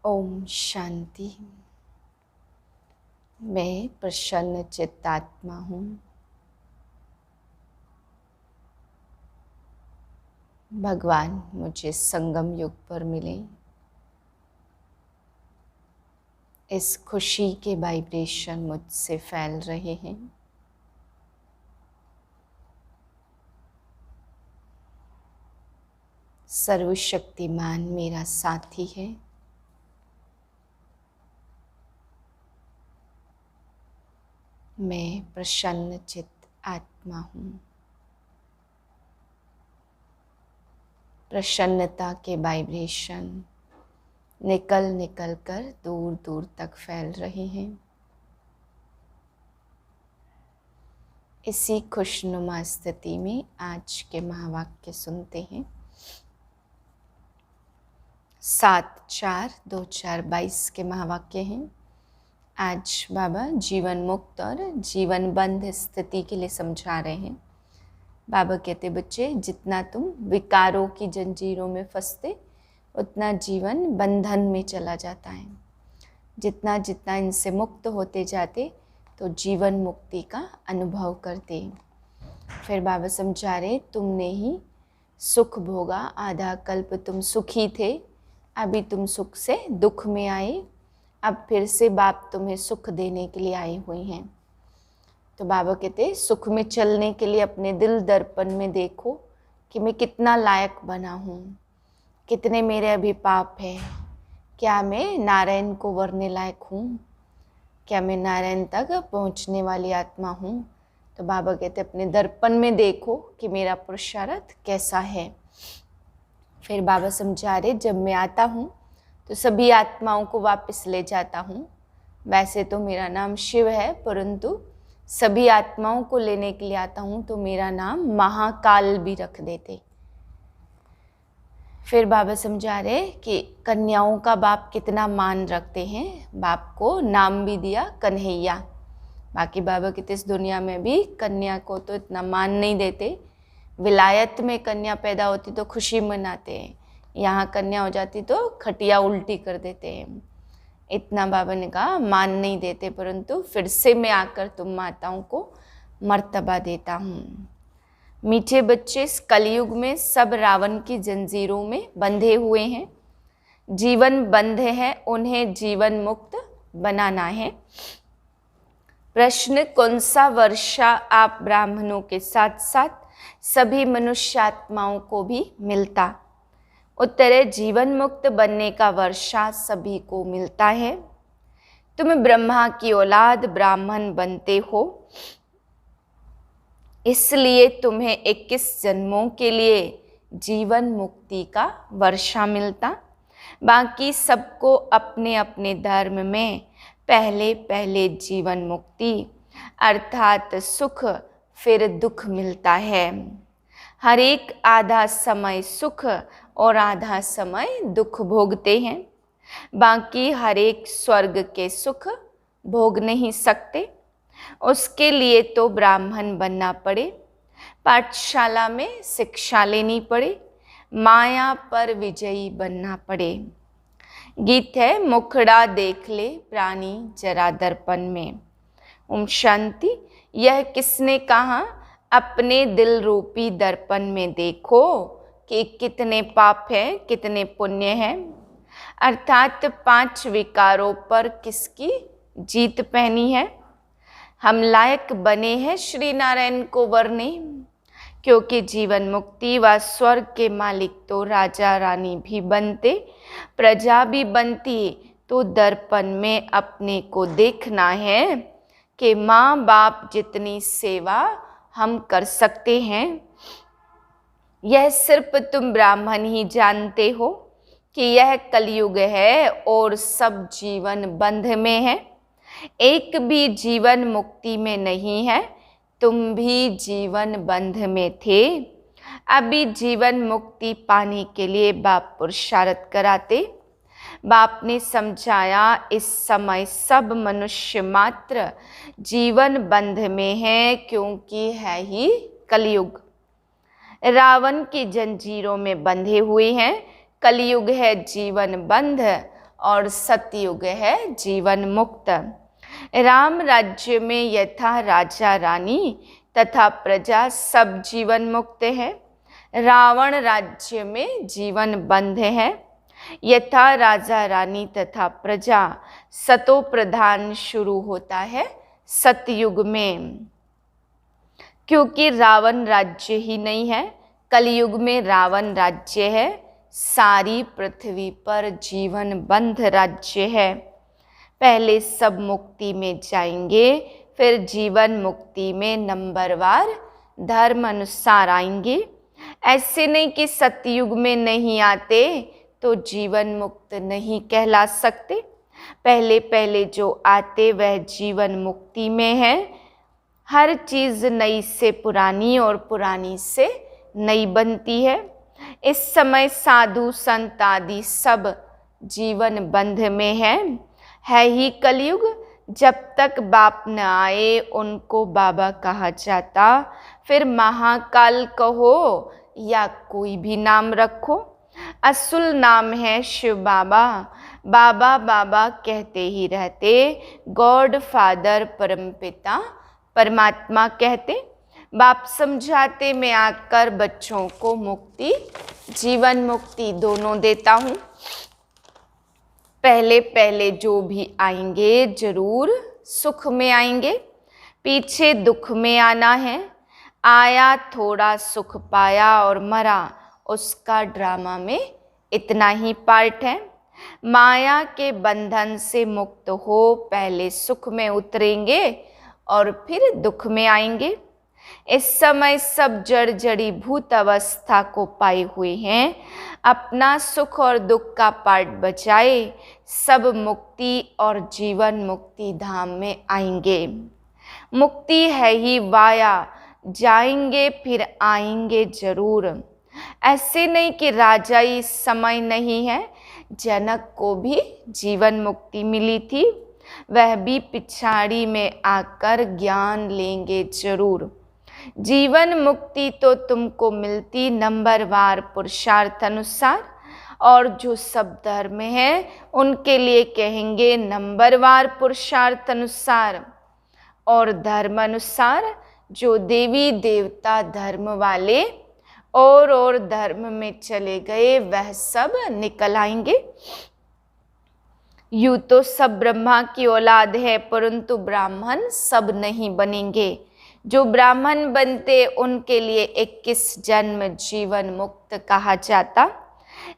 ओम शांति। मैं प्रसन्न चित्तात्मा हूँ। भगवान मुझे संगम युग पर मिले। इस खुशी के वाइब्रेशन मुझसे फैल रहे हैं। सर्वशक्तिमान मेरा साथी है। मैं प्रसन्न चित्त आत्मा हूँ। प्रसन्नता के वाइब्रेशन निकल कर दूर दूर तक फैल रहे हैं। इसी खुशनुमा स्थिति में आज के महावाक्य सुनते हैं। 7/4/2022 के महावाक्य हैं। आज बाबा जीवन मुक्त और जीवन बंध स्थिति के लिए समझा रहे हैं। बाबा कहते बच्चे, जितना तुम विकारों की जंजीरों में फंसते उतना जीवन बंधन में चला जाता है। जितना जितना इनसे मुक्त होते जाते तो जीवन मुक्ति का अनुभव करते। फिर बाबा समझा रहे, तुमने ही सुख भोगा, आधा कल्प तुम सुखी थे, अभी तुम सुख से दुख में आए, अब फिर से बाप तुम्हें सुख देने के लिए आए हुए हैं। तो बाबा कहते, सुख में चलने के लिए अपने दिल दर्पण में देखो कि मैं कितना लायक बना हूँ, कितने मेरे अभी पाप है, क्या मैं नारायण को वरने लायक हूँ, क्या मैं नारायण तक पहुँचने वाली आत्मा हूँ। तो बाबा कहते, अपने दर्पण में देखो कि मेरा पुरुषार्थ कैसा है। फिर बाबा समझा रहे, जब मैं आता हूँ तो सभी आत्माओं को वापस ले जाता हूँ। वैसे तो मेरा नाम शिव है, परंतु सभी आत्माओं को लेने के लिए आता हूँ तो मेरा नाम महाकाल भी रख देते। फिर बाबा समझा रहे कि कन्याओं का बाप कितना मान रखते हैं। बाप को नाम भी दिया कन्हैया। बाकी बाबा कहते इस दुनिया में भी कन्या को तो इतना मान नहीं देते। विलायत में कन्या पैदा होती तो खुशी मनाते हैं, यहाँ कन्या हो जाती तो खटिया उल्टी कर देते हैं। इतना बाबा ने कहा मान नहीं देते, परंतु फिर से मैं आकर तुम माताओं को मर्तबा देता हूँ। मीठे बच्चे, इस कलयुग में सब रावण की जंजीरों में बंधे हुए हैं। जीवन बंध है, उन्हें जीवन मुक्त बनाना है। प्रश्न, कौन सा वर्षा आप ब्राह्मणों के साथ साथ सभी मनुष्यात्माओं को भी मिलता? उत्तर, जीवन मुक्त बनने का वर्षा सभी को मिलता है। तुम ब्रह्मा की औलाद ब्राह्मण बनते हो, इसलिए तुम्हें 21 जन्मों के लिए जीवन मुक्ति का वर्षा मिलता। बाकी सबको अपने अपने धर्म में पहले पहले जीवन मुक्ति अर्थात सुख फिर दुख मिलता है। हर एक आधा समय सुख और आधा समय दुख भोगते हैं। बाकी हर एक स्वर्ग के सुख भोग नहीं सकते। उसके लिए तो ब्राह्मण बनना पड़े, पाठशाला में शिक्षा लेनी पड़े, माया पर विजयी बनना पड़े। गीत है, मुखड़ा देख ले प्राणी जरा दर्पण में। ओम शांति। यह किसने कहा? अपने दिल रूपी दर्पण में देखो कि कितने पाप हैं, कितने पुण्य हैं। अर्थात 5 विकारों पर किसकी जीत पहनी है। हम लायक बने हैं श्री नारायण को वरने, क्योंकि जीवन मुक्ति व स्वर्ग के मालिक तो राजा रानी भी बनते, प्रजा भी बनती। तो दर्पण में अपने को देखना है कि माँ बाप जितनी सेवा हम कर सकते हैं। यह सिर्फ तुम ब्राह्मण ही जानते हो कि यह कलयुग है और सब जीवन बंध में है, एक भी जीवन मुक्ति में नहीं है। तुम भी जीवन बंध में थे। अभी जीवन मुक्ति पाने के लिए बाप पुरुषार्थ कराते। बाप ने समझाया, इस समय सब मनुष्य मात्र जीवन बंध में है, क्योंकि है ही कलयुग। रावण की जंजीरों में बंधे हुए हैं। कलयुग है जीवन बंध और सतयुग है जीवन मुक्त। राम राज्य में यथा राजा रानी तथा प्रजा सब जीवन मुक्त है। रावण राज्य में जीवन बंध है। यथा राजा रानी तथा प्रजा सतो प्रधान शुरू होता है सतयुग में, क्योंकि रावण राज्य ही नहीं है, कलयुग में रावण राज्य है। सारी पृथ्वी पर जीवन बंध राज्य है। पहले सब मुक्ति में जाएंगे, फिर जीवन मुक्ति में नंबरवार धर्म अनुसार आएंगे। ऐसे नहीं कि सतयुग में नहीं आते तो जीवन मुक्त नहीं कहला सकते। पहले पहले जो आते वह जीवन मुक्ति में है। हर चीज़ नई से पुरानी और पुरानी से नई बनती है। इस समय साधु संत आदि सब जीवन बंध में है ही कलयुग। जब तक बाप न आए उनको बाबा कहा जाता। फिर महाकाल कहो या कोई भी नाम रखो, असुल नाम है शिव बाबा। बाबा बाबा कहते ही रहते, गॉड फादर परमपिता परमात्मा कहते। बाप समझाते, मैं आकर बच्चों को मुक्ति जीवन मुक्ति दोनों देता हूँ। पहले पहले जो भी आएंगे जरूर सुख में आएंगे, पीछे दुख में आना है। आया थोड़ा सुख पाया और मरा, उसका ड्रामा में इतना ही पार्ट है। माया के बंधन से मुक्त हो पहले सुख में उतरेंगे और फिर दुख में आएंगे। इस समय सब जड़ जड़ी भूत अवस्था को पाए हुए हैं। अपना सुख और दुख का पार्ट बचाए सब मुक्ति और जीवन मुक्ति धाम में आएंगे। मुक्ति है ही वाया, जाएंगे फिर आएंगे जरूर। ऐसे नहीं कि राजा इस समय नहीं है। जनक को भी जीवन मुक्ति मिली थी, वह भी पिछाड़ी में आकर ज्ञान लेंगे जरूर। जीवन मुक्ति तो तुमको मिलती नंबरवार पुरुषार्थ अनुसार, और जो सब धर्म है उनके लिए कहेंगे नंबरवार पुरुषार्थ अनुसार। और धर्म अनुसार जो देवी देवता धर्म वाले और धर्म में चले गए वह सब निकल आएंगे। यूं तो सब ब्रह्मा की औलाद है, परंतु ब्राह्मण सब नहीं बनेंगे। जो ब्राह्मण बनते उनके लिए 21 जन्म जीवन मुक्त कहा जाता।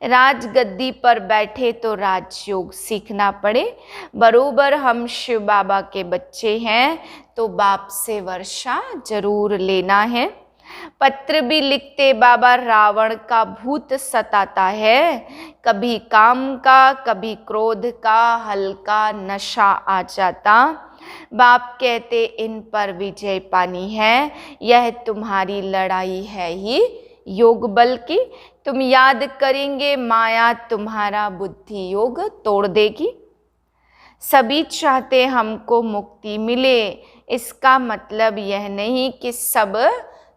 राजगद्दी पर बैठे तो राजयोग सीखना पड़े। बरोबर हम शिव बाबा के बच्चे हैं तो बाप से वर्षा जरूर लेना है। पत्र भी लिखते बाबा, रावण का भूत सताता है। कभी काम का कभी क्रोध का हल्का नशा आ जाता। बाप कहते इन पर विजय पानी है, यह तुम्हारी लड़ाई है ही योग बल की। तुम याद करेंगे माया तुम्हारा बुद्धि योग तोड़ देगी। सभी चाहते हमको मुक्ति मिले, इसका मतलब यह नहीं कि सब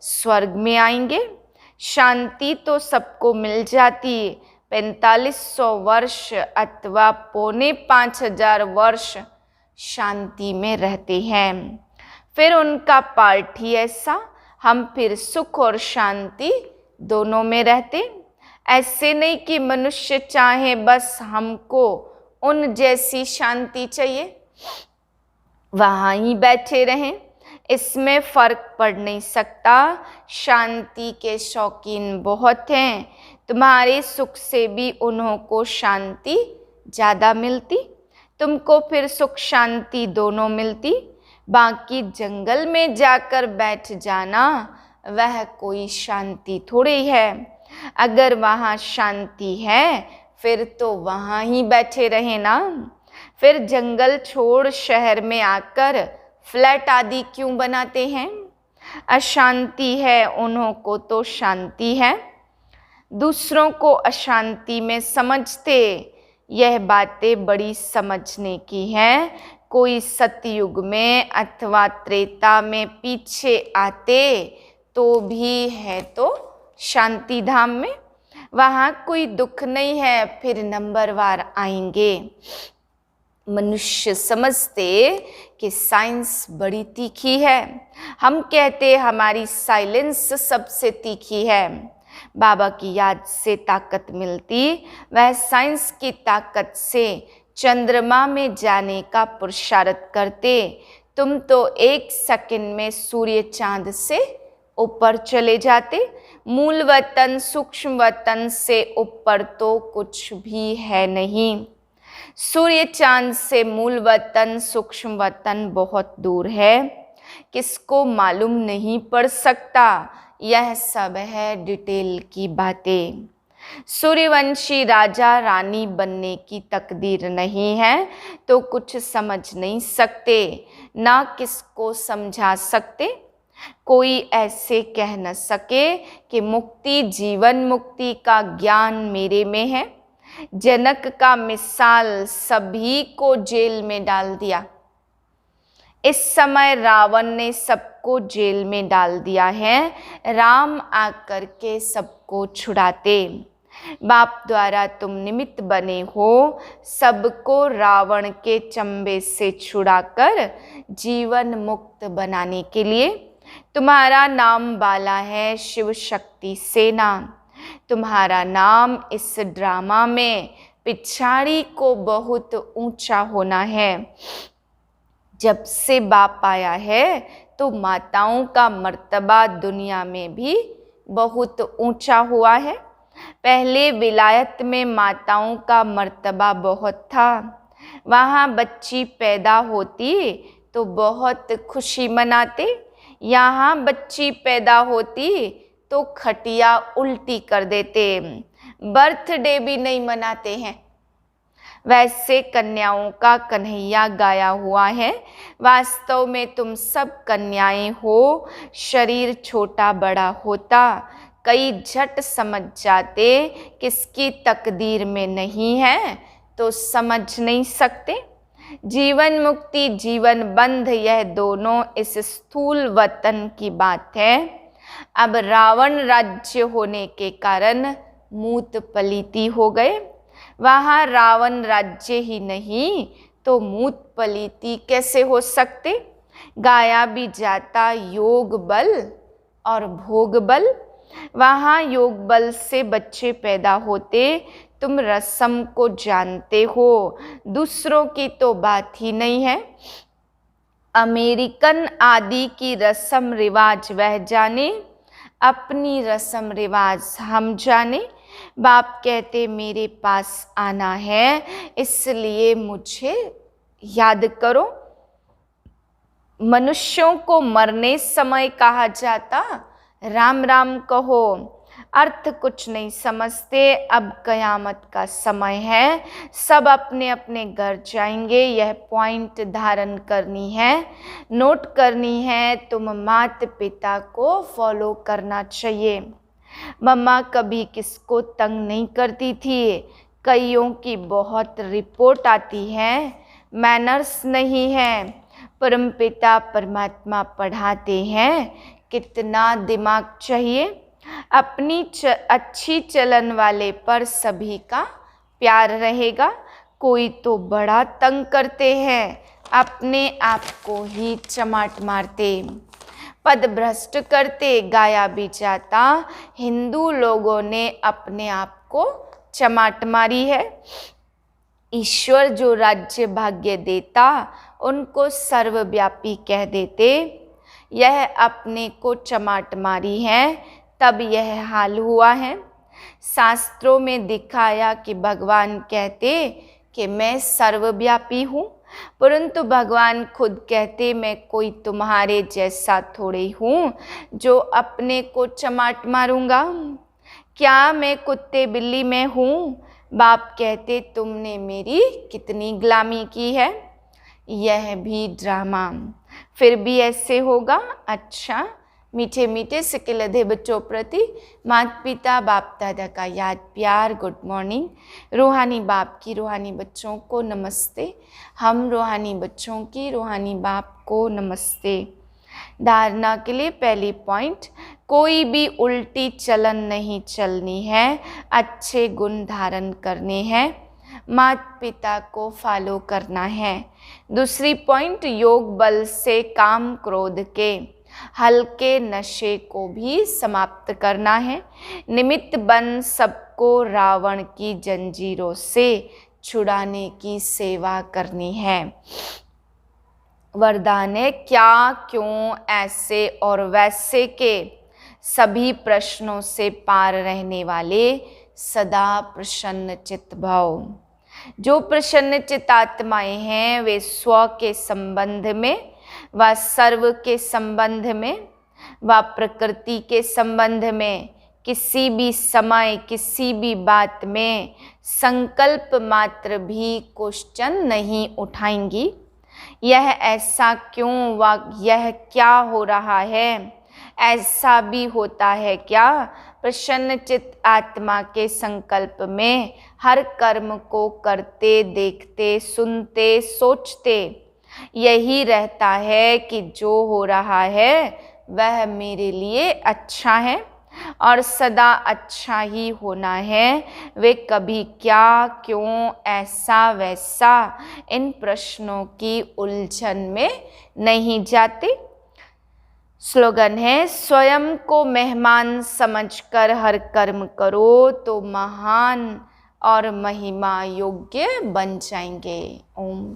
स्वर्ग में आएंगे। शांति तो सबको मिल जाती, 4500 वर्ष अथवा 4500 वर्ष शांति में रहते हैं। फिर उनका पार्ट ही ऐसा, हम फिर सुख और शांति दोनों में रहते। ऐसे नहीं कि मनुष्य चाहे बस हमको उन जैसी शांति चाहिए, वहाँ ही बैठे रहें, इसमें फर्क पड़ नहीं सकता। शांति के शौकीन बहुत हैं, तुम्हारे सुख से भी उन्हों को शांति ज़्यादा मिलती, तुमको फिर सुख शांति दोनों मिलती। बाकी जंगल में जाकर बैठ जाना वह कोई शांति थोड़ी है। अगर वहाँ शांति है फिर तो वहाँ ही बैठे रहे ना। फिर जंगल छोड़ शहर में आकर फ्लैट आदि क्यों बनाते हैं? अशांति है उन्हों को तो शांति है, दूसरों को अशांति में समझते। यह बातें बड़ी समझने की हैं। कोई सतयुग में अथवा त्रेता में पीछे आते तो भी है तो शांति धाम में। वहाँ कोई दुख नहीं है, फिर नंबरवार आएंगे। मनुष्य समझते कि साइंस बड़ी तीखी है, हम कहते हमारी साइलेंस सबसे तीखी है। बाबा की याद से ताकत मिलती, वह साइंस की ताकत से चंद्रमा में जाने का पुरुषार्थ करते। तुम तो 1 सेकंड में सूर्य चांद से ऊपर चले जाते। मूल वतन सूक्ष्म वतन से ऊपर तो कुछ भी है नहीं। सूर्य चांद से मूल वतन सूक्ष्म वतन बहुत दूर है, किसको मालूम नहीं पड़ सकता। यह सब है डिटेल की बातें। सूर्यवंशी राजा रानी बनने की तकदीर नहीं है तो कुछ समझ नहीं सकते, ना किसको समझा सकते। कोई ऐसे कह न सके कि मुक्ति जीवन मुक्ति का ज्ञान मेरे में है। जनक का मिसाल सभी को जेल में डाल दिया। इस समय रावण ने सबको जेल में डाल दिया है, राम आकर के सबको छुड़ाते। बाप द्वारा तुम निमित्त बने हो सबको रावण के चंबे से छुड़ाकर जीवन मुक्त बनाने के लिए। तुम्हारा नाम बाला है शिव शक्ति सेना। तुम्हारा नाम इस ड्रामा में पिछाड़ी को बहुत ऊंचा होना है। जब से बाप आया है तो माताओं का मर्तबा दुनिया में भी बहुत ऊंचा हुआ है। पहले विलायत में माताओं का मर्तबा बहुत था। वहाँ बच्ची पैदा होती तो बहुत खुशी मनाते, यहाँ बच्ची पैदा होती तो खटिया उल्टी कर देते, बर्थडे भी नहीं मनाते हैं। वैसे कन्याओं का कन्हैया गाया हुआ है। वास्तव में तुम सब कन्याएं हो। शरीर छोटा बड़ा होता, कई झट समझ जाते किसकी तकदीर में नहीं है तो समझ नहीं सकते। जीवन मुक्ति जीवन बंध यह दोनों इस स्थूल वतन की बात है। अब रावण राज्य होने के कारण मूत पलीती हो गए। वहाँ रावण राज्य ही नहीं तो मूत पलीती कैसे हो सकते। गाया भी जाता योग बल और भोग बल। वहाँ योग बल से बच्चे पैदा होते। तुम रस्म को जानते हो, दूसरों की तो बात ही नहीं है। अमेरिकन आदि की रस्म रिवाज वह जाने, अपनी रस्म रिवाज हम जाने। बाप कहते मेरे पास आना है इसलिए मुझे याद करो। मनुष्यों को मरने समय कहा जाता राम राम कहो, अर्थ कुछ नहीं समझते। अब कयामत का समय है, सब अपने अपने घर जाएंगे। यह पॉइंट धारण करनी है, नोट करनी है। तुम माता पिता को फॉलो करना चाहिए। मम्मा कभी किसको तंग नहीं करती थी। कईयों की बहुत रिपोर्ट आती है, मैनर्स नहीं है। परमपिता परमात्मा पढ़ाते हैं, कितना दिमाग चाहिए। अपनी अच्छी चलन वाले पर सभी का प्यार रहेगा। कोई तो बड़ा तंग करते हैं, अपने आप को ही चमाट मारते, पद भ्रष्ट करते। गाया भी जाता हिंदू लोगों ने अपने आप को चमाट मारी है। ईश्वर जो राज्य भाग्य देता उनको सर्वव्यापी कह देते। यह अपने को चमाट मारी है, तब यह हाल हुआ है। शास्त्रों में दिखाया कि भगवान कहते कि मैं सर्वव्यापी हूँ, परंतु भगवान खुद कहते मैं कोई तुम्हारे जैसा थोड़े हूँ जो अपने को चमाट मारूंगा। क्या मैं कुत्ते बिल्ली में हूँ? बाप कहते तुमने मेरी कितनी गुलामी की है। यह भी ड्रामा, फिर भी ऐसे होगा। अच्छा, मीठे मीठे सिकिलधे बच्चों प्रति माता पिता बाप दादा का याद प्यार, गुड मॉर्निंग। रूहानी बाप की रूहानी बच्चों को नमस्ते। हम रूहानी बच्चों की रूहानी बाप को नमस्ते। धारणा के लिए पहली पॉइंट, कोई भी उल्टी चलन नहीं चलनी है, अच्छे गुण धारण करने हैं, माता पिता को फॉलो करना है। दूसरी पॉइंट, योग बल से काम क्रोध के हल्के नशे को भी समाप्त करना है। निमित्त बन सबको रावण की जंजीरों से छुड़ाने की सेवा करनी है। वरदान है, क्या क्यों ऐसे और वैसे के सभी प्रश्नों से पार रहने वाले सदा प्रसन्न चित्त भव। जो प्रसन्न चित्त आत्माएं हैं वे स्व के संबंध में व सर्व के संबंध में व प्रकृति के संबंध में किसी भी समय किसी भी बात में संकल्प मात्र भी क्वेश्चन नहीं उठाएंगी। यह ऐसा क्यों व यह क्या हो रहा है, ऐसा भी होता है क्या। प्रसन्न चित्त आत्मा के संकल्प में हर कर्म को करते देखते सुनते सोचते यही रहता है कि जो हो रहा है वह मेरे लिए अच्छा है और सदा अच्छा ही होना है। वे कभी क्या क्यों ऐसा वैसा इन प्रश्नों की उलझन में नहीं जाते। स्लोगन है, स्वयं को मेहमान समझकर हर कर्म करो तो महान और महिमा योग्य बन जाएंगे। ओम।